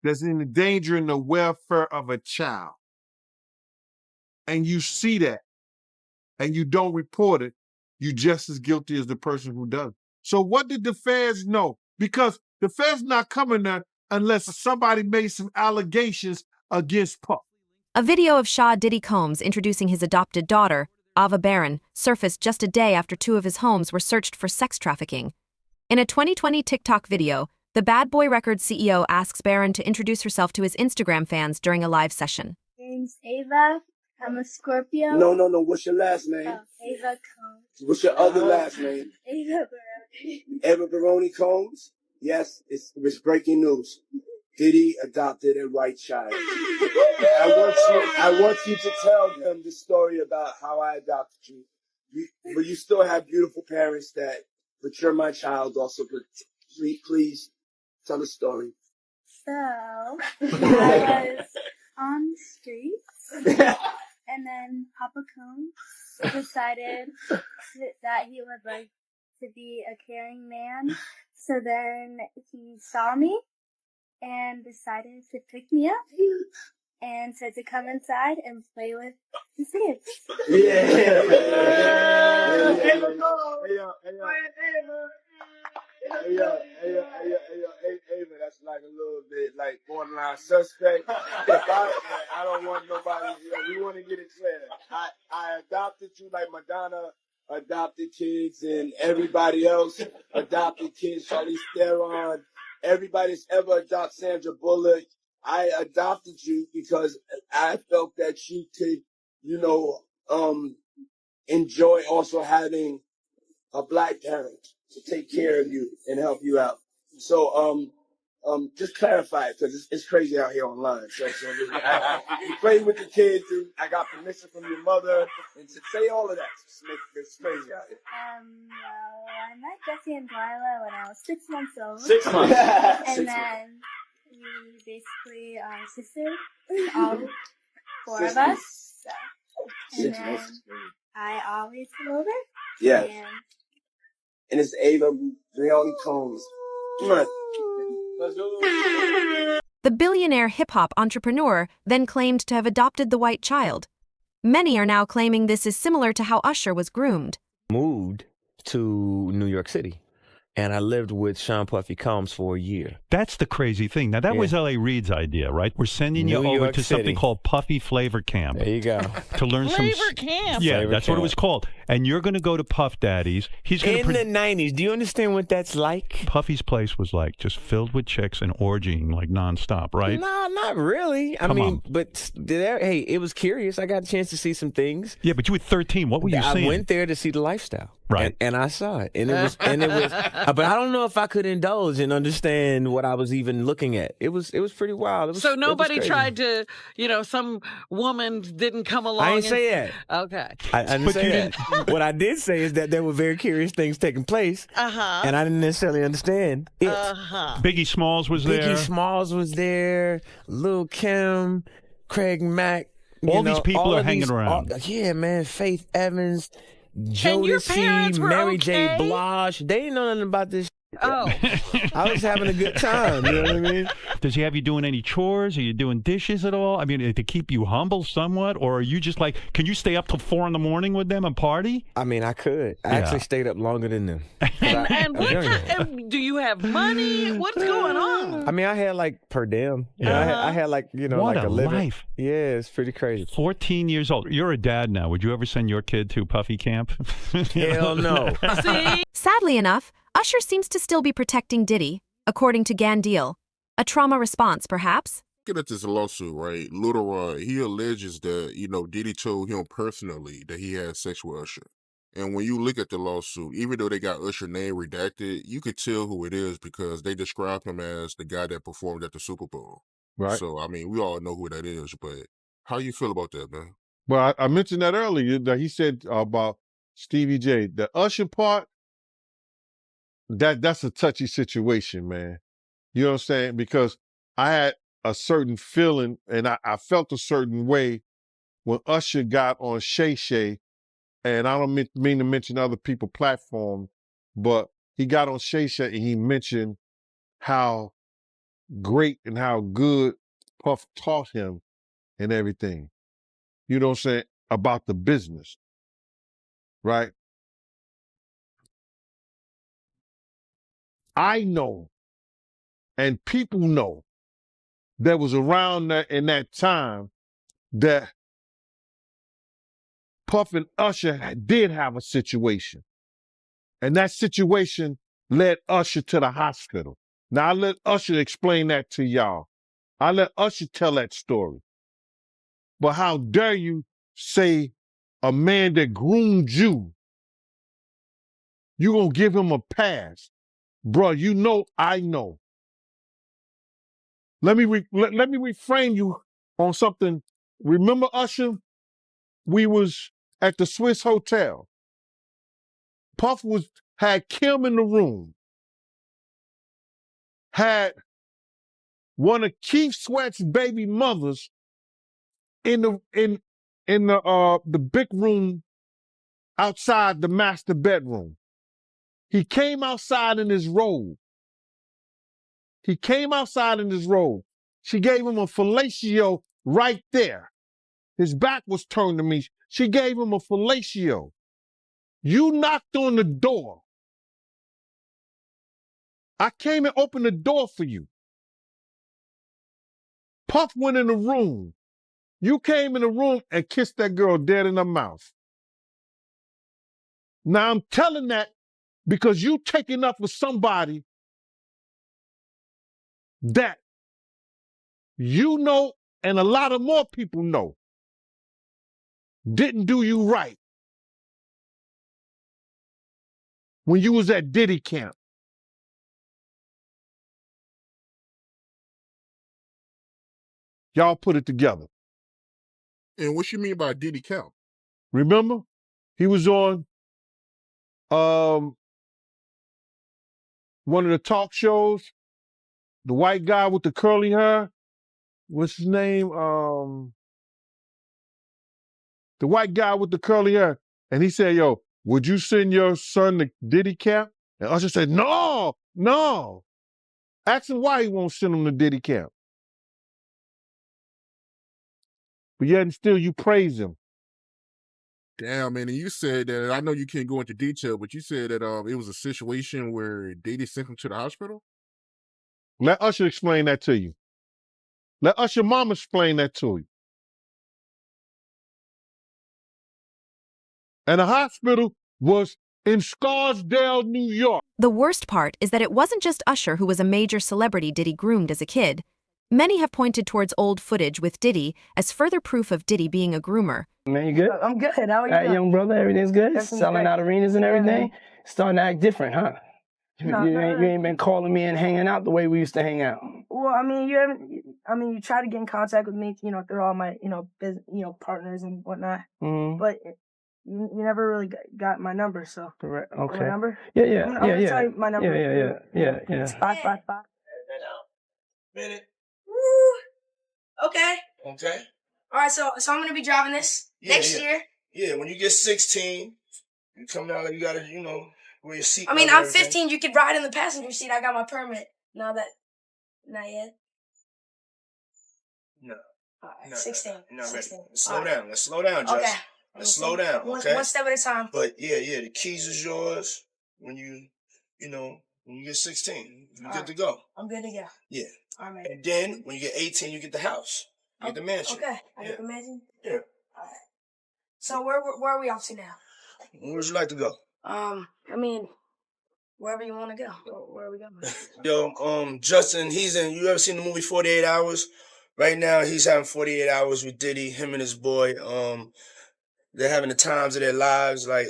that's endangering the welfare of a child, and you see that, and you don't report it, you're just as guilty as the person who does it. So what did the feds know? Because the feds not coming there unless somebody made some allegations against Puff. A video of Shah Diddy Combs introducing his adopted daughter, Ava Barron, surfaced just a day after 2 of his homes were searched for sex trafficking. In a 2020 TikTok video, the Bad Boy Records CEO asks Barron to introduce herself to his Instagram fans during a live session. My name's Ava. I'm a Scorpio. No. What's your last name? Oh, Ava Combs. What's your other last name? Ava Baroni. Ava Baroni Combs? Yes, it's breaking news. Diddy adopted a white child. I want you to tell them the story about how I adopted you. But you still have beautiful parents but you're my child also. But please tell the story. So, I was on the streets, and then Papa Combs decided that he would like to be a caring man. So then he saw me and decided to pick me up and said to come inside and play with his kids. Yeah. Ava, that's like a little bit like borderline suspect. I don't want nobody. We want to get it clear. I adopted you like Madonna adopted kids, and everybody else adopted kids. Charlize Theron, everybody's ever adopted Sandra Bullock. I adopted you because I felt that you could, enjoy also having a black parent to take care of you and help you out. So, just clarify it because it's crazy out here online. So you play with the kids. I got permission from your mother, and to say all of that, it's crazy out here. No, I met Jesse and Delilah when I was 6 months old. 6 months. And then we basically are sisters, all 4 of us. So. And then I always come over. Yeah. And it's Ava Baroni Combs. Come on. Let's go. The billionaire hip-hop entrepreneur then claimed to have adopted the white child. Many are now claiming this is similar to how Usher was groomed. Moved to New York City, and I lived with Sean Puffy Combs for a year. That's the crazy thing. Now, that was L.A. Reid's idea, right? We're sending you over to something called Puffy Flavor Camp. There you go. To learn Flavor Camp. Yeah, Flavor that's Camp. what it was called. And you're going to go to Puff Daddy's. He's going In the 90s, do you understand what that's like? Puffy's place was like just filled with chicks and orgying like nonstop, right? No, not really. I mean, but hey, it was curious. I got a chance to see some things. Yeah, but you were 13. What were you seeing? I went there to see the lifestyle. Right. And I saw it. And it was but I don't know if I could indulge and understand what I was even looking at. It was pretty wild. So nobody tried to, some woman didn't come along. I didn't say that. Okay. I didn't say that. What I did say is that there were very curious things taking place. Uh-huh. And I didn't necessarily understand it. Uh-huh. Biggie Smalls was there. Biggie Smalls was there. Lil' Kim, Craig Mack. All these people are hanging around. Yeah, man. Faith Evans, And your parents Jodeci, were Mary J. okay? Blige. They didn't know nothing about this. Oh. I was having a good time. You know what I mean? Does he have you doing any chores? Are you doing dishes at all? I mean, to keep you humble somewhat? Or are you just like, can you stay up till 4 a.m. with them and party? I mean, I could. I actually stayed up longer than them. And do you have money? What's going on? I mean, I had like per diem. I had like, what like a living. life. Yeah, it's pretty crazy. 14 years old. You're a dad now. Would you ever send your kid to Puffy camp? Hell no. See? Sadly enough, Usher seems to still be protecting Diddy, according to Gandil. A trauma response, perhaps? Looking at this lawsuit, right? Lil Rod, he alleges that, Diddy told him personally that he had sex with Usher. And when you look at the lawsuit, even though they got Usher's name redacted, you could tell who it is because they described him as the guy that performed at the Super Bowl. Right. So, I mean, we all know who that is, but how you feel about that, man? Well, I mentioned that earlier, that he said about Stevie J. The Usher part, that's a touchy situation, man. You know what I'm saying? Because I had a certain feeling, and I felt a certain way when Usher got on Shay Shay, and I don't mean to mention other people's platform, but he got on Shay Shay and he mentioned how great and how good Puff taught him and everything. You know what I'm saying? About the business, right? I know, and people know, that was around that in that time that Puff and Usher did have a situation. And that situation led Usher to the hospital. Now, I let Usher explain that to y'all. I let Usher tell that story. But how dare you say a man that groomed you, you gonna give him a pass? Bro, you know I know. Let me reframe you on something. Remember, Usher? We was at the Swiss Hotel. Puff had Kim in the room, had one of Keith Sweat's baby mothers in the big room outside the master bedroom. He came outside in his robe. She gave him a fellatio right there. His back was turned to me. She gave him a fellatio. You knocked on the door. I came and opened the door for you. Puff went in the room. You came in the room and kissed that girl dead in her mouth. Now I'm telling that because you taking up with somebody that you know and a lot of more people know didn't do you right when you was at Diddy camp. Y'all put it together. And what you mean by Diddy camp? Remember? He was on one of the talk shows, the white guy with the curly hair. What's his name? The white guy with the curly hair. And he said, yo, would you send your son to Diddy camp? And Usher said, no. Ask him why he won't send him to Diddy camp. But yet and still you praise him. Damn, man, and you said that, I know you can't go into detail, but you said that it was a situation where Diddy sent him to the hospital? Let Usher explain that to you. Let Usher mama explain that to you. And the hospital was in Scarsdale, New York. The worst part is that it wasn't just Usher who was a major celebrity Diddy groomed as a kid. Many have pointed towards old footage with Diddy as further proof of Diddy being a groomer. Man, you good? I'm good. How are you? All right, young brother, everything's good? Everything's Selling great. out arenas and everything? Starting to act different, huh? No, you ain't been calling me and hanging out the way we used to hang out. Well, I mean, you try to get in contact with me, through all my, partners and whatnot. Mm-hmm. But you never really got my number, so. Correct. Okay. My number? Yeah. I'm gonna tell you my number. Yeah. It's 555. Minute. Woo! Okay. Okay. All right, so I'm gonna be driving this next year. Yeah, when you get 16, you come down, you gotta, wear your seat. I mean, I'm 15. You could ride in the passenger seat. I got my permit. Not yet. No. All right, 16. You're not ready. 16. Slow down. Let's slow down, Josh. Okay. Let's slow down, okay? One step at a time. But yeah, the keys is yours when you get 16. You're good to go. I'm good to go. Yeah. All right. And then when you get 18, you get the house. You get the mansion. Okay. I get the mansion? Yeah. All right. So where are we off to now? Where would you like to go? I mean, wherever you want to go. Where are we going? Yo, Justin, you ever seen the movie 48 Hours? Right now, he's having 48 hours with Diddy, him and his boy. They're having the times of their lives, like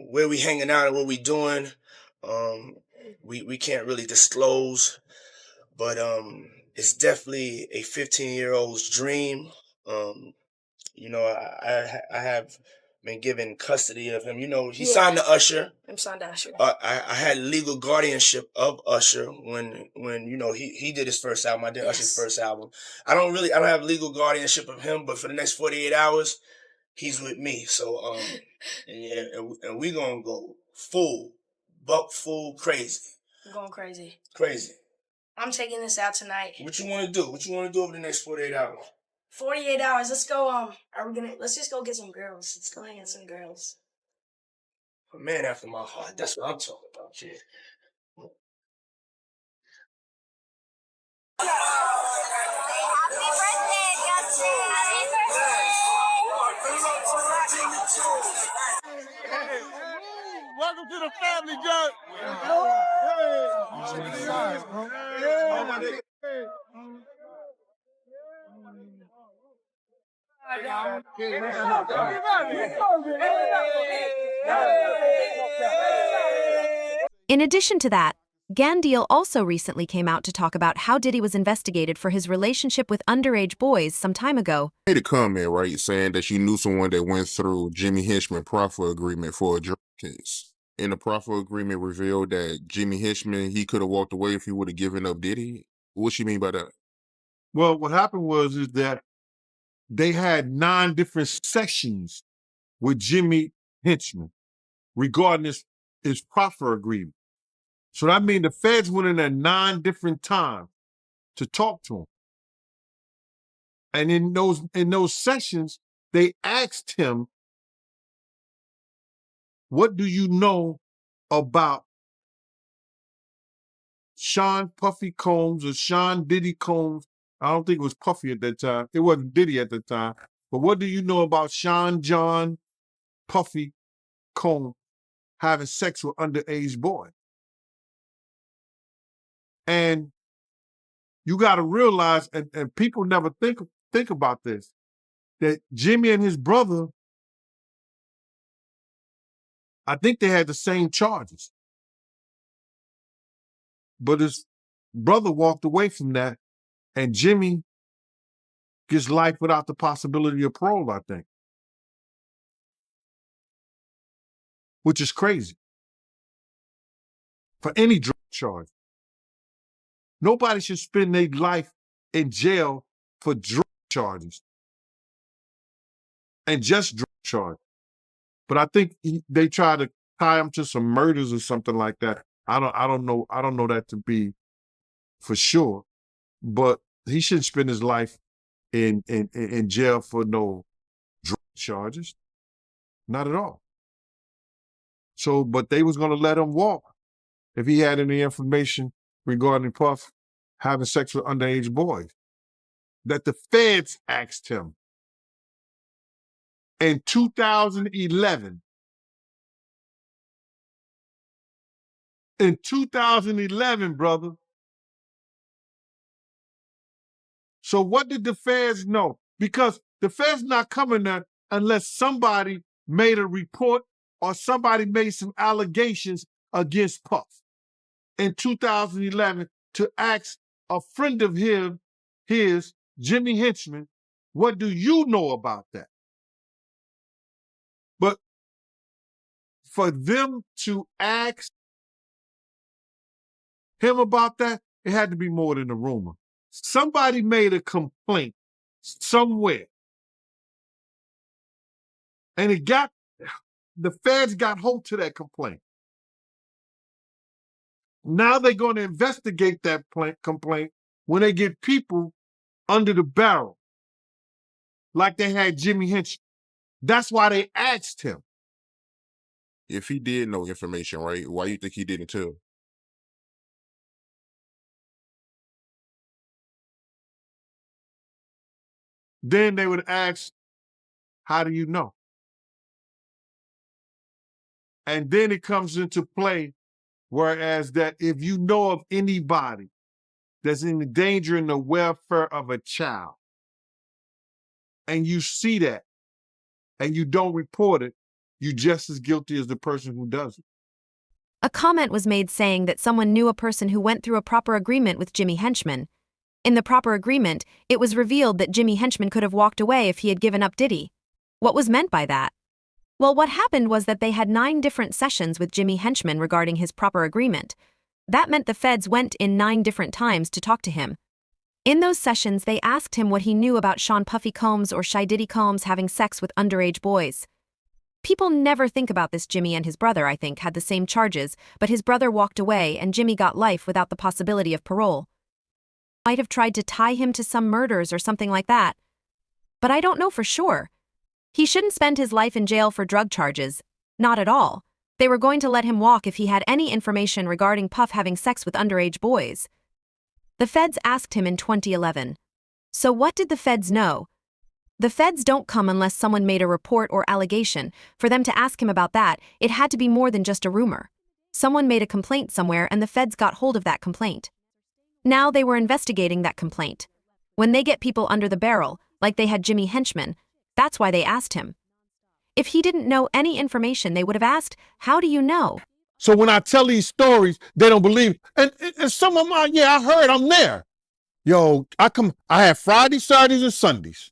where we hanging out and what we doing. We can't really disclose, but it's definitely a 15-year-old's dream. I have been given custody of him. He signed to Usher. I'm signed to Usher. I had legal guardianship of Usher when he did his first album. I did Usher's first album. I don't have legal guardianship of him, but for the next 48 hours, he's with me. So and we gonna go full crazy. I'm going crazy. Crazy. I'm taking this out tonight. What you want to do? What you want to do over the next 48 hours? 48 hours. Let's go. Let's just go get some girls. Let's go hang out with some girls. A man after my heart. That's what I'm talking about, kid. Welcome to the family, John. In addition to that, Gandeal also recently came out to talk about how Diddy was investigated for his relationship with underage boys some time ago. Made a comment, right, saying that you knew someone that went through Jimmy Henchman proffer agreement for a drug case. And the proffer agreement revealed that Jimmy Henchman, he could have walked away if he would have given up Diddy. What she mean by that? Well, what happened is that they had 9 different sessions with Jimmy Henchman regarding his proffer agreement. So that means the feds went in there 9 different times to talk to him. And in those sessions, they asked him, what do you know about Sean Puffy Combs or Sean Diddy Combs? I don't think it was Puffy at that time. It wasn't Diddy at the time. But what do you know about Sean John Puffy Combs having sex with underage boys? And you got to realize, and people never think about this, that Jimmy and his brother, I think they had the same charges. But his brother walked away from that, and Jimmy gets life without the possibility of parole, I think. Which is crazy. For any drug charge. Nobody should spend their life in jail for drug charges. And just drug charges. But I think they try to tie him to some murders or something like that. I don't know that to be for sure. But he shouldn't spend his life in jail for no drug charges. Not at all. So, but they was gonna let him walk if he had any information regarding Puff having sex with underage boys. That the feds asked him in 2011. In 2011, brother. So what did the feds know? Because the feds not coming there unless somebody made a report or somebody made some allegations against Puff in 2011 to ask a friend of his, Jimmy Henchman, what do you know about that? But for them to ask him about that, it had to be more than a rumor. Somebody made a complaint somewhere. And the feds got hold to that complaint. Now they're going to investigate that complaint when they get people under the barrel, like they had Jimmy Henchman. That's why they asked him. If he did know information, right, why you think he didn't tell? Then they would ask, how do you know? And then it comes into play, whereas that if you know of anybody that's in danger in the welfare of a child, and you see that, and you don't report it, you're just as guilty as the person who does it. A comment was made saying that someone knew a person who went through a proper agreement with Jimmy Henchman. In the proper agreement, it was revealed that Jimmy Henchman could have walked away if he had given up Diddy. What was meant by that? Well, what happened was that they had 9 different sessions with Jimmy Henchman regarding his proper agreement. That meant the feds went in 9 different times to talk to him. In those sessions, they asked him what he knew about Sean Puffy Combs or Shy Diddy Combs having sex with underage boys. People never think about this. Jimmy and his brother, I think, had the same charges, but his brother walked away and Jimmy got life without the possibility of parole. might have tried to tie him to some murders or something like that. But I don't know for sure. He shouldn't spend his life in jail for drug charges. Not at all. They were going to let him walk if he had any information regarding Puff having sex with underage boys. The feds asked him in 2011. So what did the feds know? The feds don't come unless someone made a report or allegation. For them to ask him about that, it had to be more than just a rumor. Someone made a complaint somewhere and the feds got hold of that complaint. Now they were investigating that complaint. When they get people under the barrel, like they had Jimmy Henchman, that's why they asked him. If he didn't know any information, they would have asked, how do you know? So when I tell these stories, they don't believe. And some of them, I heard, I'm there. Yo, I have Fridays, Saturdays, and Sundays.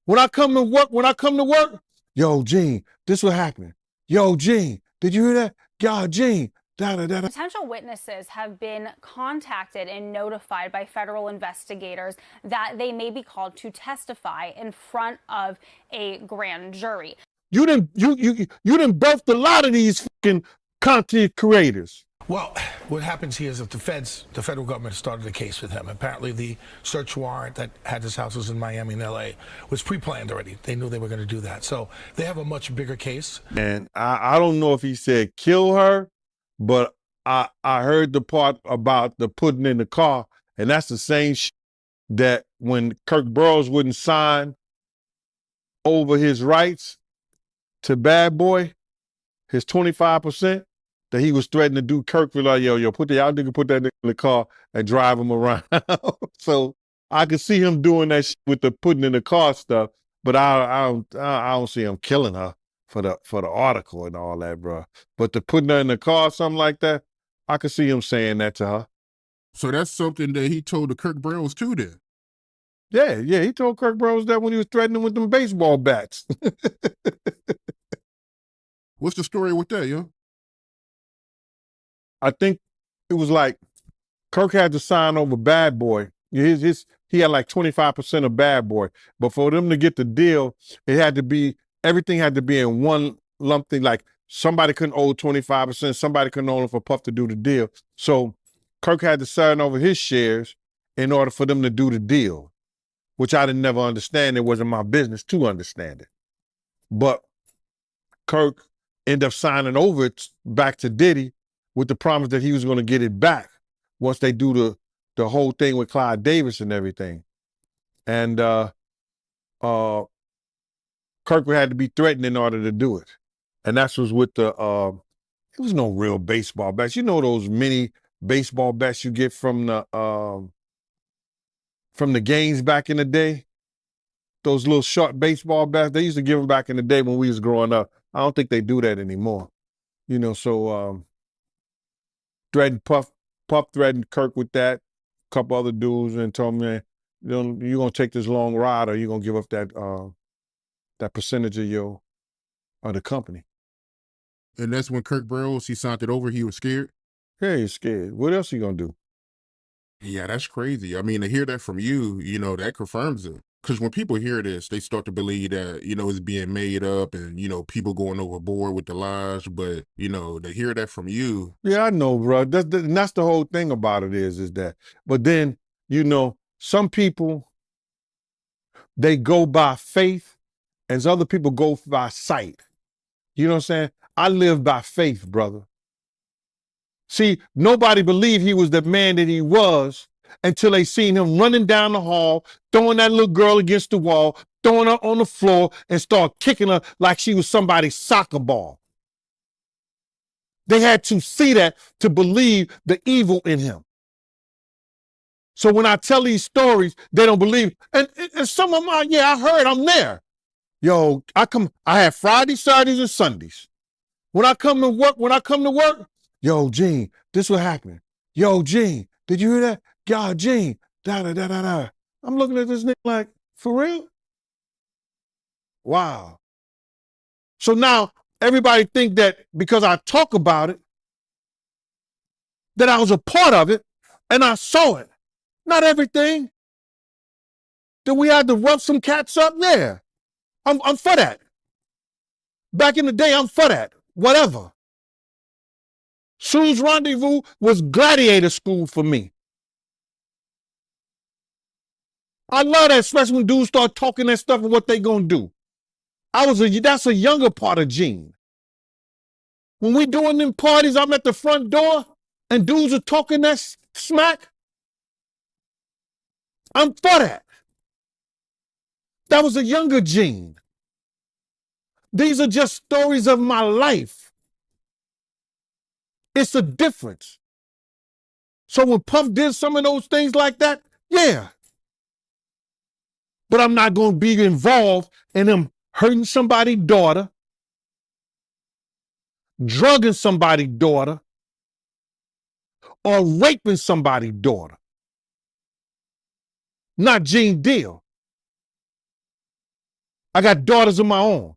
When I come to work, yo, Gene, this what happened. Yo, Gene, did you hear that? Yo, Gene, da-da-da-da. Potential witnesses have been contacted and notified by federal investigators that they may be called to testify in front of a grand jury. You done birthed a lot of these fucking content creators. Well, what happens here is that the federal government started a case with him. Apparently the search warrant that had his houses in Miami and LA was pre-planned already. They knew they were going to do that. So they have a much bigger case. And I don't know if he said kill her, but I heard the part about the putting in the car, and that's the same shit that when Kirk Burroughs wouldn't sign over his rights to Bad Boy, his 25%, that he was threatening to do. Kirk was like, yo, put that nigga in the car and drive him around. So I could see him doing that shit with the putting in the car stuff, but I don't see him killing her for the article and all that, bro. But the putting her in the car, something like that, I could see him saying that to her. So that's something that he told the Kirk Burroughs too then? Yeah, he told Kirk Burroughs that when he was threatening with them baseball bats. What's the story with that, yo? I think it was like Kirk had to sign over Bad Boy. He had like 25% of Bad Boy. But for them to get the deal, everything had to be in one lump thing. Like somebody couldn't owe 25%, somebody couldn't owe for Puff to do the deal. So Kirk had to sign over his shares in order for them to do the deal, which I didn't never understand. It wasn't my business to understand it. But Kirk ended up signing over it back to Diddy with the promise that he was going to get it back once they do the whole thing with Clyde Davis and everything. And Kirk had to be threatened in order to do it. And that was with it was no real baseball bats. You know those mini baseball bats you get from the games back in the day? Those little short baseball bats, they used to give them back in the day when we was growing up. I don't think they do that anymore. You know, so Puff threatened Kirk with that, a couple other dudes, and told me, you're gonna take this long ride or you're gonna give up that percentage of the company. And that's when Kirk Burroughs, he signed it over, he was scared? Yeah, he's scared. What else he gonna do? Yeah, that's crazy. I mean, to hear that from you, that confirms it. Because when people hear this, they start to believe that, it's being made up and, people going overboard with the lies. But, to hear that from you. Yeah, I know, bro. And that's the whole thing about it is that. But then, some people, they go by faith and other people go by sight. You know what I'm saying? I live by faith, brother. See, nobody believed he was the man that he was until they seen him running down the hall, throwing that little girl against the wall, throwing her on the floor, and start kicking her like she was somebody's soccer ball. They had to see that to believe the evil in him. So when I tell these stories, they don't believe. And some of them, I heard, I'm there. Yo, I have Fridays, Saturdays, and Sundays. When I come to work, yo, Gene, this what happened. Yo, Gene, did you hear that? Yo, Gene, da-da-da-da-da. I'm looking at this nigga like, for real? Wow. So now everybody think that because I talk about it, that I was a part of it and I saw it. Not everything. Did we have to rough some cats up? Yeah. I'm for that. Back in the day, I'm for that. Whatever. Sue's Rendezvous was gladiator school for me. I love that, especially when dudes start talking that stuff and what they gonna do. That's a younger part of Gene. When we doing them parties, I'm at the front door and dudes are talking that smack. I'm for that. That was a younger Gene. These are just stories of my life. It's a difference. So when Puff did some of those things like that, yeah. But I'm not going to be involved in them hurting somebody's daughter, drugging somebody's daughter, or raping somebody's daughter. Not Gene Deal. I got daughters of my own.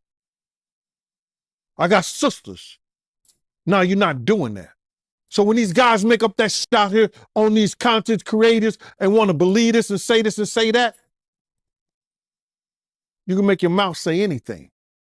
I got sisters. No, you're not doing that. So when these guys make up that shit out here on these content creators and want to believe this and say that, you can make your mouth say anything.